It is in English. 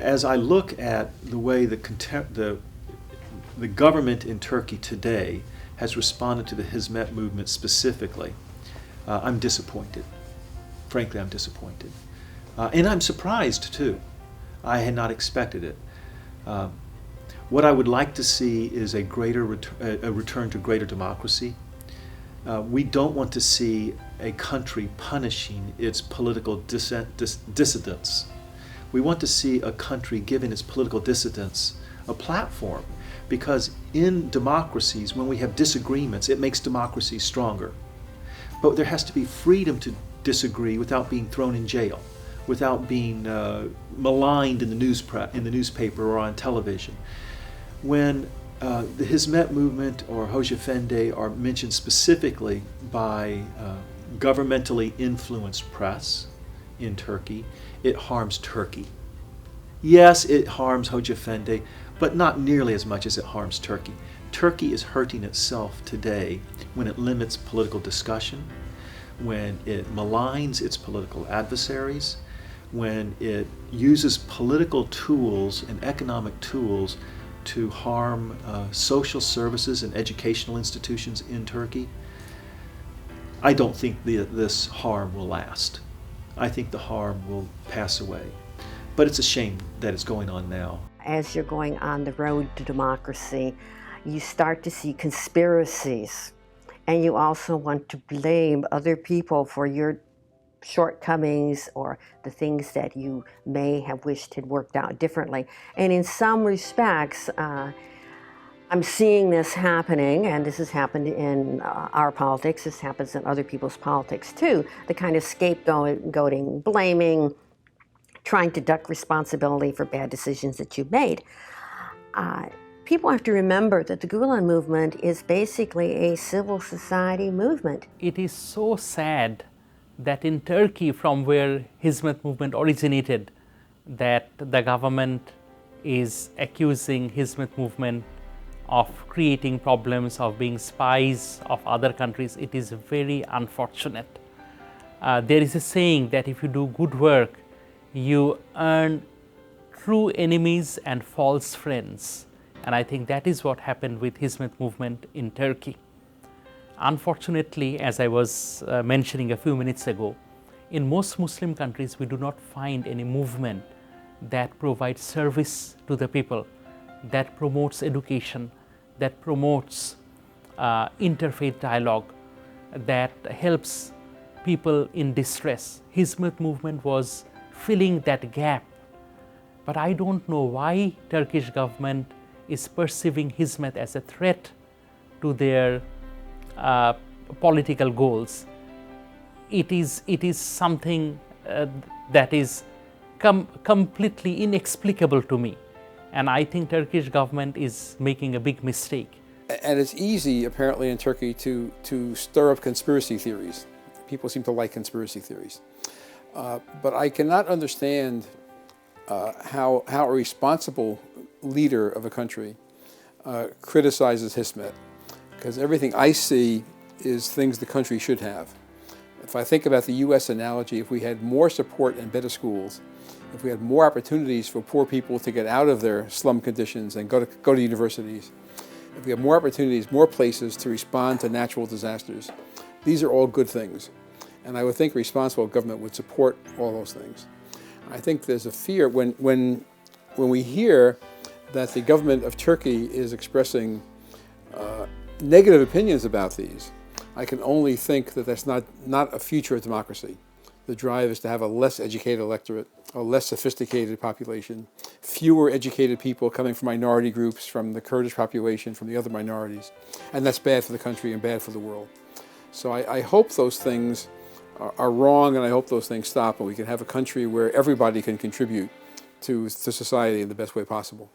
as I look at the way the government in Turkey today has responded to the Hizmet movement specifically, I'm disappointed. Frankly, I'm disappointed. And I'm surprised too. I had not expected it. What I would like to see is a return to greater democracy. We don't want to see a country punishing its political dissidents. We want to see a country giving its political dissidents a platform, because in democracies, when we have disagreements, it makes democracy stronger. But there has to be freedom to disagree without being thrown in jail, without being maligned in the newspaper or on television. When the Hizmet movement or Hocaefendi are mentioned specifically by governmentally influenced press in Turkey, it harms Turkey. Yes, it harms Hocaefendi, but not nearly as much as it harms Turkey. Turkey is hurting itself today when it limits political discussion, when it maligns its political adversaries, when it uses political tools and economic tools to harm social services and educational institutions in Turkey. I don't think this harm will last. I think the harm will pass away. But it's a shame that it's going on now. As you're going on the road to democracy, you start to see conspiracies, and you also want to blame other people for your shortcomings or the things that you may have wished had worked out differently. And in some respects, I'm seeing this happening, and this has happened in our politics, this happens in other people's politics too, the kind of scapegoating, blaming, trying to duck responsibility for bad decisions that you've made. People have to remember that the Gulen movement is basically a civil society movement. It is so sad that in Turkey, from where Hizmet movement originated, that the government is accusing Hizmet movement of creating problems, of being spies of other countries. It is very unfortunate. There is a saying that if you do good work, you earn true enemies and false friends. And I think that is what happened with Hizmet movement in Turkey. Unfortunately, as I was mentioning a few minutes ago, in most Muslim countries, we do not find any movement that provides service to the people, that promotes education, that promotes interfaith dialogue, that helps people in distress. Hizmet movement was filling that gap. But I don't know why Turkish government is perceiving Hizmet as a threat to their political goals. It is something that is completely inexplicable to me. And I think Turkish government is making a big mistake. And it's easy, apparently, in Turkey to stir up conspiracy theories. People seem to like conspiracy theories. But I cannot understand how a responsible leader of a country criticizes Hizmet, because everything I see is things the country should have. If I think about the U.S. analogy, if we had more support and better schools, if we had more opportunities for poor people to get out of their slum conditions and go to universities, if we had more opportunities, more places to respond to natural disasters, these are all good things. And I would think responsible government would support all those things. I think there's a fear when we hear that the government of Turkey is expressing negative opinions about these. I can only think that that's not a future of democracy. The drive is to have a less educated electorate, a less sophisticated population, fewer educated people coming from minority groups, from the Kurdish population, from the other minorities. And that's bad for the country and bad for the world. So I hope those things are wrong, and I hope those things stop, and we can have a country where everybody can contribute to society in the best way possible.